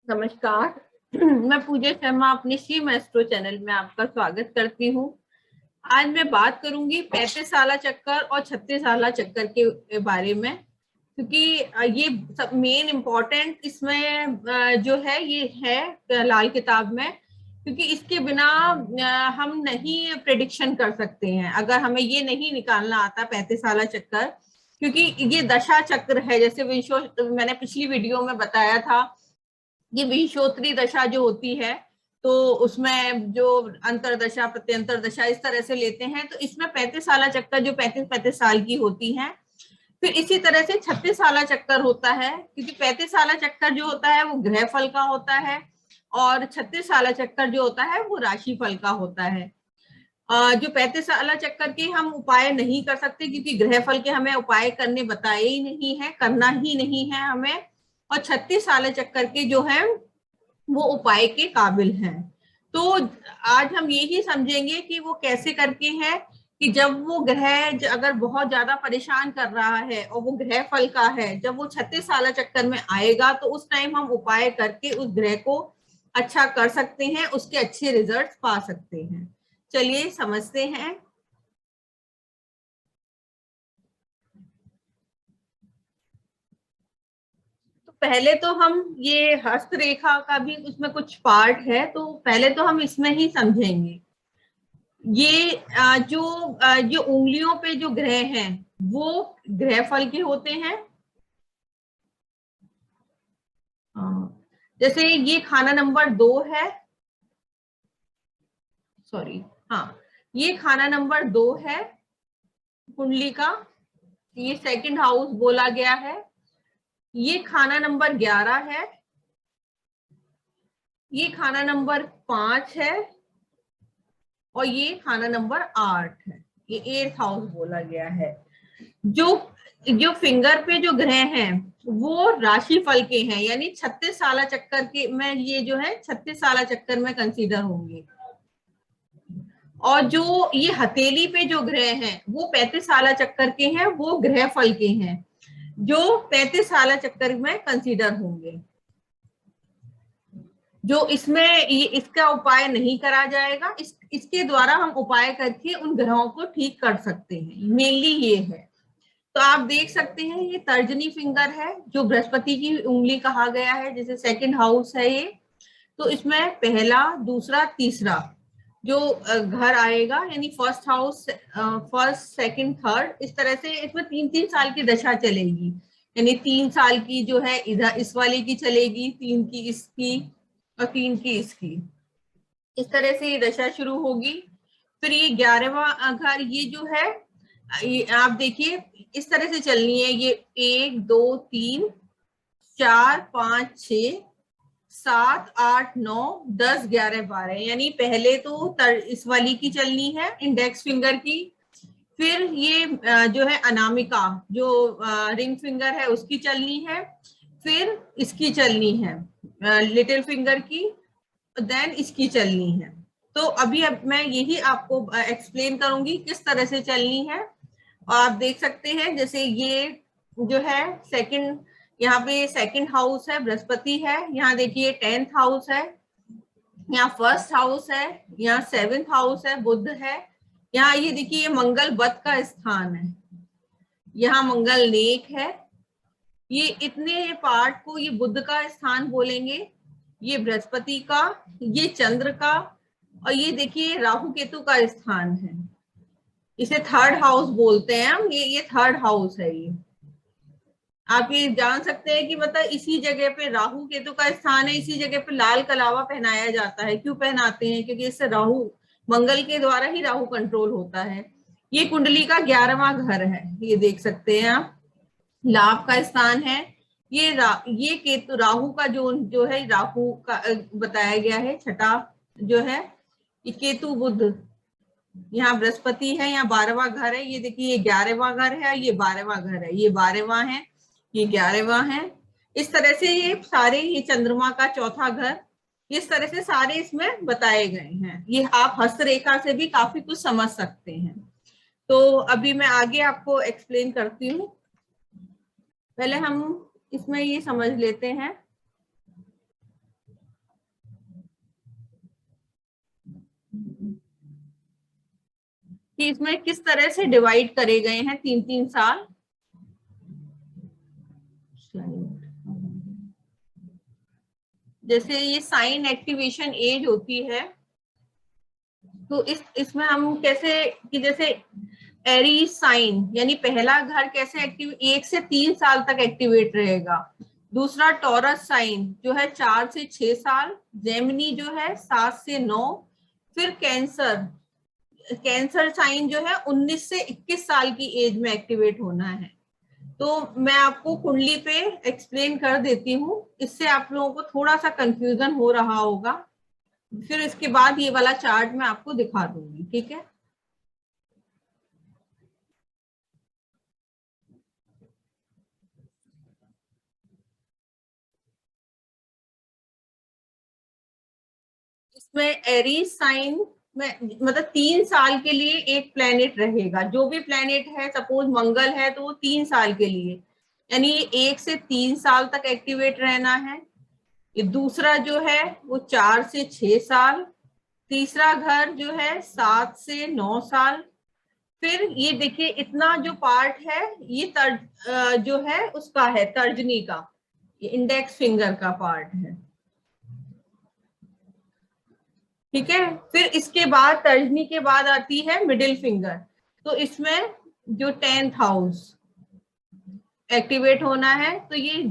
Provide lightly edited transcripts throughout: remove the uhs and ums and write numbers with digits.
नमस्कार। मैं पूजा शर्मा अपने श्री मैस्ट्रो चैनल में आपका स्वागत करती हूँ। आज मैं बात करूंगी 35 आला चक्कर और 36 आला चक्कर के बारे में, क्योंकि ये सब मेन इम्पोर्टेंट इसमें जो है ये है लाल किताब में, क्योंकि इसके बिना हम नहीं प्रेडिक्शन कर सकते हैं अगर हमें ये नहीं निकालना आता 35 आला चक्कर, क्योंकि ये दशा चक्र है। जैसे विंशो मैंने पिछली वीडियो में बताया था, ये विंशोत्तरी दशा जो होती है तो उसमें जो अंतरदशा प्रत्यंतर दशा इस तरह से लेते हैं, तो इसमें 35 साला चक्कर जो 35-35 साल की होती है। फिर इसी तरह से 36 साला चक्कर होता है, क्योंकि 35 साला चक्कर जो होता है वो ग्रह फल का होता है और 36 साला चक्कर जो होता है वो राशि फल का होता है। जो 35 साला चक्कर के हम उपाय नहीं कर सकते, क्योंकि ग्रह फल के हमें उपाय करने बताए ही नहीं है, करना ही नहीं है हमें। और 36 साला चक्कर के जो है वो उपाय के काबिल हैं। तो आज हम यही समझेंगे कि वो कैसे करके हैं, कि जब वो ग्रह अगर बहुत ज्यादा परेशान कर रहा है और वो ग्रह फल का है, जब वो 36 साला चक्कर में आएगा तो उस टाइम हम उपाय करके उस ग्रह को अच्छा कर सकते हैं, उसके अच्छे रिजल्ट्स पा सकते हैं। चलिए समझते हैं। तो पहले तो हम ये हस्तरेखा का भी उसमें कुछ पार्ट है, तो पहले तो हम इसमें ही समझेंगे। ये जो उंगलियों पे जो ग्रह हैं वो ग्रह फल के होते हैं। जैसे ये खाना नंबर 2 है, सॉरी, हाँ, ये खाना नंबर 2 है कुंडली का, ये सेकंड हाउस बोला गया है। ये खाना नंबर 11 है, ये खाना नंबर 5 है और ये खाना नंबर 8 है, ये 8th हाउस बोला गया है। जो जो फिंगर पे जो ग्रह हैं वो राशि फल के हैं, यानी 36 साला चक्कर के में ये जो है 36 साला चक्कर में कंसीडर होंगे। और जो ये हथेली पे जो ग्रह हैं वो 35 साला चक्कर के हैं, वो ग्रह फल के हैं जो 35 साला चक्कर में कंसीडर होंगे। जो इसमें ये इसका उपाय नहीं करा जाएगा, इसके द्वारा हम उपाय करके उन ग्रहों को ठीक कर सकते हैं, मेनली ये है। तो आप देख सकते हैं ये तर्जनी फिंगर है जो बृहस्पति की उंगली कहा गया है, जैसे सेकंड हाउस है ये। तो इसमें पहला, दूसरा, तीसरा जो घर आएगा, यानी first house, first, second, third, इस तरह से इसमें 3-3 साल की दशा चलेगी। यानी 3 साल की जो है इधर इस वाले की चलेगी, 3 की इसकी और 3 की इसकी, इस तरह से ये दशा शुरू होगी। फिर ये 11वां घर ये जो है, ये आप देखिए इस तरह से चलनी है। ये 1 2 3 4 5 6 7 8 9 10 11 12, यानी पहले तो इस वाली की चलनी है, इंडेक्स फिंगर की। फिर ये जो है अनामिका जो रिंग फिंगर है उसकी चलनी है। फिर इसकी चलनी है लिटिल फिंगर की, देन इसकी चलनी है। तो अभी अब मैं यही आपको एक्सप्लेन करूंगी किस तरह से चलनी है। और आप देख सकते हैं जैसे ये जो है सेकंड, यहाँ पे सेकंड हाउस है, बृहस्पति है। यहाँ देखिए 10th हाउस है, यहाँ फर्स्ट हाउस है, यहाँ 7th हाउस है, बुध है। यहाँ ये देखिए ये मंगल बत का स्थान है, यहाँ मंगल नेक है। ये इतने पार्ट को ये बुध का स्थान बोलेंगे, ये बृहस्पति का, ये चंद्र का, और ये देखिए राहु केतु का स्थान है। इसे थर्ड हाउस बोलते हैं हम, ये थर्ड हाउस है। ये आप ये जान सकते हैं कि मतलब इसी जगह पे राहु केतु का स्थान है, इसी जगह पे लाल कलावा पहनाया जाता है। क्यों पहनाते हैं? क्योंकि इससे राहु, मंगल के द्वारा ही राहु कंट्रोल होता है। ये कुंडली का 11वां घर है, ये देख सकते हैं आप, लाभ का स्थान है। ये केतु राहु का जो है राहु का बताया गया है, छठा जो है ये केतु बुध। यहाँ बृहस्पति है, यहाँ 12वां घर है। ये देखिए ये 11वां घर है, ये 12वां घर है, ये 12वां है, ये 11वां है। इस तरह से ये सारे, ये चंद्रमा का चौथा घर, इस तरह से सारे इसमें बताए गए हैं। ये आप हस्तरेखा से भी काफी कुछ समझ सकते हैं। तो अभी मैं आगे आपको एक्सप्लेन करती हूँ। पहले हम इसमें ये समझ लेते हैं कि इसमें किस तरह से डिवाइड करे गए हैं 3-3 साल। जैसे ये साइन एक्टिवेशन एज होती है, तो इसमें हम कैसे कि जैसे एरी साइन यानी पहला घर कैसे एक्टिव 1 से 3 साल तक एक्टिवेट रहेगा। दूसरा टॉरस साइन जो है 4 से 6 साल। जेमिनी जो है 7 से 9। फिर कैंसर, कैंसर साइन जो है 19 से 21 साल की एज में एक्टिवेट होना है। तो मैं आपको कुंडली पे एक्सप्लेन कर देती हूँ, इससे आप लोगों को थोड़ा सा कंफ्यूजन हो रहा होगा। फिर इसके बाद ये वाला चार्ट मैं आपको दिखा दूंगी, ठीक है। इसमें एरीज साइन में मतलब 3 साल के लिए एक प्लेनेट रहेगा। जो भी प्लेनेट है, सपोज मंगल है तो वो 3 साल के लिए, यानी 1 से 3 साल तक एक्टिवेट रहना है। ये दूसरा जो है वो 4 से 6 साल। तीसरा घर जो है 7 से 9 साल। फिर ये देखिए इतना जो पार्ट है ये जो है उसका है तर्जनी का, ये इंडेक्स फिंगर का पार्ट है, ठीक है। फिर इसके बाद तर्जनी के बाद आती है मिडिल फिंगर। तो इसमें जो 10th हाउस एक्टिवेट होना है, तो ये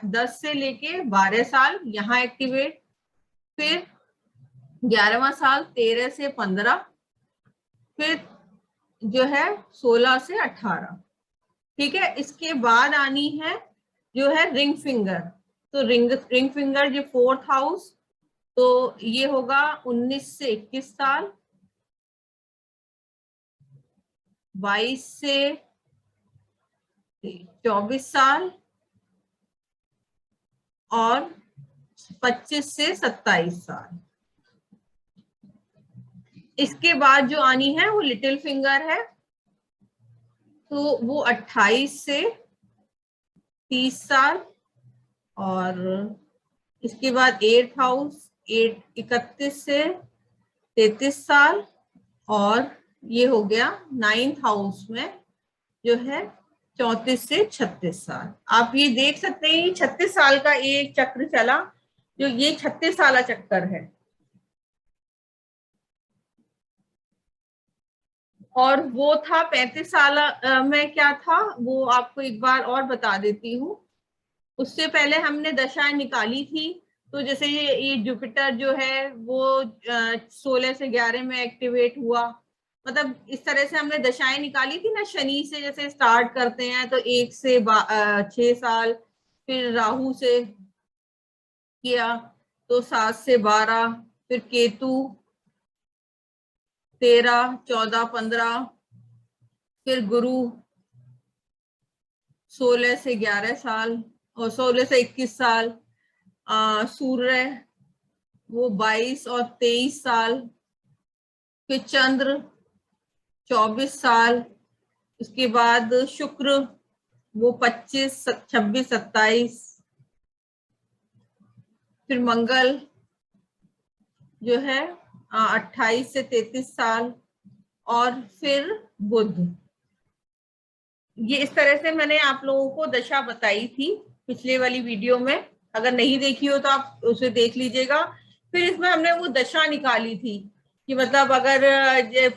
10 से लेके 12 साल यहाँ एक्टिवेट। फिर 11वां साल 13 से 15। फिर जो है 16 से 18, ठीक है। इसके बाद आनी है जो है रिंग फिंगर। तो रिंग फिंगर जो 4th हाउस, तो ये होगा 19 से 21 साल, 22 से 24 साल और 25 से 27 साल। इसके बाद जो आनी है वो लिटिल फिंगर है, तो वो 28 से 30 साल और इसके बाद 8th हाउस 31 से 33 साल और ये हो गया 9th हाउस में जो है 34 से 36 साल। आप ये देख सकते हैं 36 साल का एक चक्र चला, जो ये 36 साल चक्कर है। और वो था 35 साल में क्या था वो आपको एक बार और बता देती हूँ। उससे पहले हमने दशाएं निकाली थी। तो जैसे ये जुपिटर जो है वो 16 से 11 में एक्टिवेट हुआ। मतलब इस तरह से हमने दशाएं निकाली थी ना। शनि से जैसे स्टार्ट करते हैं तो 1 से 6 साल, फिर राहु से किया तो 7 से 12, फिर केतु 13, 14, 15, फिर गुरु 16 से 11 साल और 16 से 21 साल। सूर्य वो 22 और 23 साल। फिर चंद्र 24 साल। उसके बाद शुक्र वो 25, 26, 27। फिर मंगल जो है 28 से 33 साल और फिर बुध। ये इस तरह से मैंने आप लोगों को दशा बताई थी पिछले वाली वीडियो में। अगर नहीं देखी हो तो आप उसे देख लीजिएगा। फिर इसमें हमने वो दशा निकाली थी कि मतलब अगर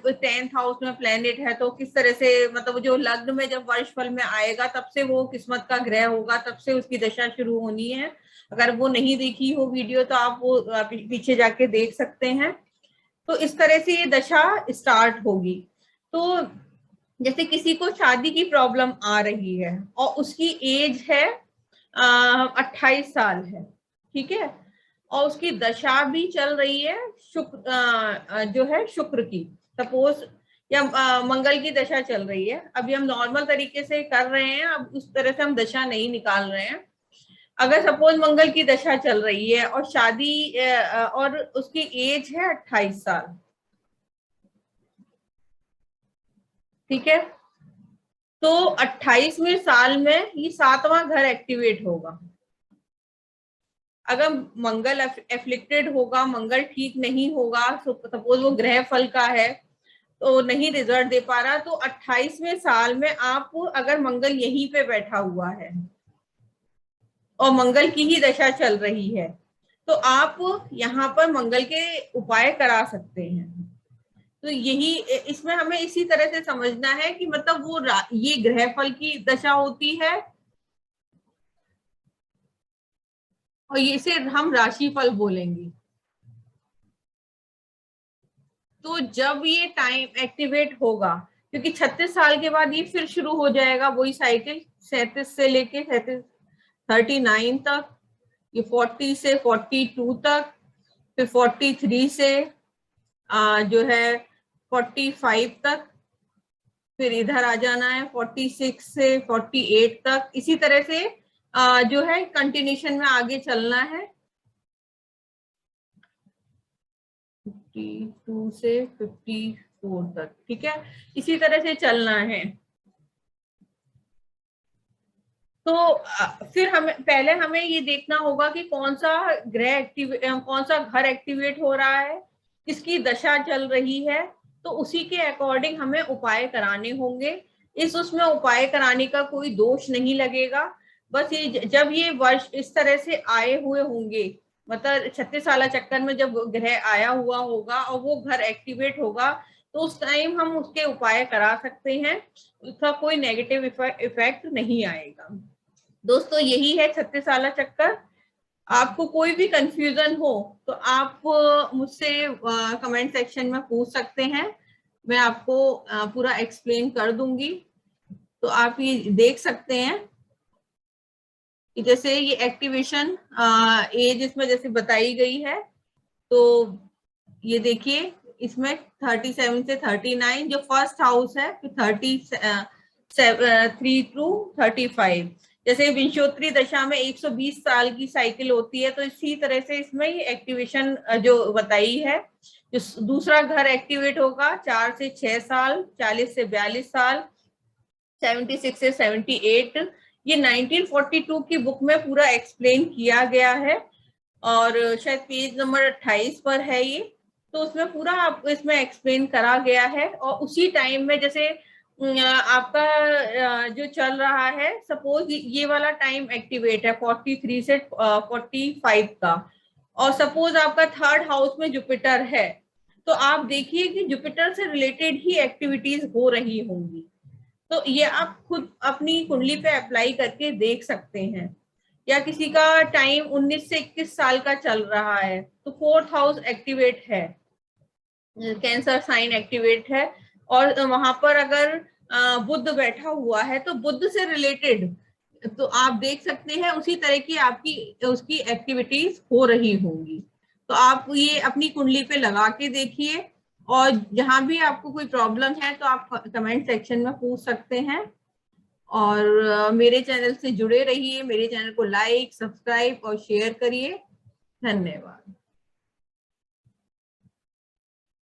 10th हाउस में प्लेनेट है तो किस तरह से, मतलब जो लग्न में जब वर्षफल में आएगा तब से वो किस्मत का ग्रह होगा, तब से उसकी दशा शुरू होनी है। अगर वो नहीं देखी हो वीडियो तो आप वो पीछे जाके देख सकते हैं। तो इस तरह से ये दशा स्टार्ट होगी। तो जैसे किसी को शादी की प्रॉब्लम आ रही है और उसकी एज है 28 साल है, ठीक है, और उसकी दशा भी चल रही है शुक्र जो है शुक्र की, सपोज, या मंगल की दशा चल रही है। अभी हम नॉर्मल तरीके से कर रहे हैं, अब उस तरह से हम दशा नहीं निकाल रहे हैं। अगर सपोज मंगल की दशा चल रही है और शादी और उसकी एज है 28 साल, ठीक है, तो 28वें साल में ये 7वां घर एक्टिवेट होगा। अगर मंगल एफ्लिक्टेड होगा, मंगल ठीक नहीं होगा, सपोज वो ग्रह फल का है तो नहीं रिजल्ट दे पा रहा, तो 28वें साल में आप अगर मंगल यहीं पे बैठा हुआ है और मंगल की ही दशा चल रही है तो आप यहाँ पर मंगल के उपाय करा सकते हैं। तो यही इसमें हमें इसी तरह से समझना है कि मतलब वो ये ग्रह फल की दशा होती है और इसे हम राशि फल बोलेंगे। तो जब ये टाइम एक्टिवेट होगा, क्योंकि 36 साल के बाद ये फिर शुरू हो जाएगा वही साइकिल, 37 से लेके 39 तक, ये 40 से 42 तक, फिर 43 से जो है 45 तक, फिर इधर आ जाना है 46 से 48 तक, इसी तरह से जो है कंटिन्यूशन में आगे चलना है 52 से 54 तक, ठीक है, इसी तरह से चलना है। तो फिर हमें ये देखना होगा कि कौन सा कौन सा घर एक्टिवेट हो रहा है, किसकी दशा चल रही है, तो उसी के अकॉर्डिंग हमें उपाय कराने होंगे। उसमें उपाय कराने का कोई दोष नहीं लगेगा, बस ये जब ये वर्ष इस तरह से आए हुए होंगे, मतलब 36 साल चक्कर में जब ग्रह आया हुआ होगा और वो घर एक्टिवेट होगा, तो उस टाइम हम उसके उपाय करा सकते हैं, उसका कोई नेगेटिव इफेक्ट नहीं आएगा। दोस्तों यही है 36 साल चक्कर। आपको कोई भी कंफ्यूजन हो तो आप मुझसे कमेंट सेक्शन में पूछ सकते हैं, मैं आपको पूरा एक्सप्लेन कर दूंगी। तो आप ये देख सकते हैं कि जैसे ये एक्टिवेशन एज इसमें जैसे बताई गई है, तो ये देखिए इसमें 37 से 39 जो फर्स्ट हाउस है, फिर 33 टू 35, जैसे विंशोत्तरी दशा में 120 साल की साइकिल होती है, तो इसी तरह से इसमें ये एक्टिवेशन जो बताई है, जो दूसरा घर एक्टिवेट होगा 4 से 6 साल, 40 से 42 साल, 76 से 78, ये 1942 की बुक में पूरा एक्सप्लेन किया गया है और शायद पेज नंबर 28 पर है ये, तो उसमें पूरा आपको इसमें एक्सप्लेन करा गया है। और उसी टाइम में जैसे आपका जो चल रहा है, सपोज ये वाला टाइम एक्टिवेट है 43 से 45 का, और सपोज आपका थर्ड हाउस में जुपिटर है, तो आप देखिए कि जुपिटर से रिलेटेड ही एक्टिविटीज हो रही होंगी। तो ये आप खुद अपनी कुंडली पे अप्लाई करके देख सकते हैं। या किसी का टाइम 19 से 21 साल का चल रहा है तो फोर्थ हाउस एक्टिवेट है, कैंसर साइन एक्टिवेट है, और वहां पर अगर बुध बैठा हुआ है तो बुध से रिलेटेड तो आप देख सकते हैं उसी तरह की आपकी उसकी एक्टिविटीज हो रही होंगी। तो आप ये अपनी कुंडली पे लगा के देखिए, और जहां भी आपको कोई प्रॉब्लम है तो आप कमेंट सेक्शन में पूछ सकते हैं। और मेरे चैनल से जुड़े रहिए, मेरे चैनल को लाइक, सब्सक्राइब और शेयर करिए। धन्यवाद।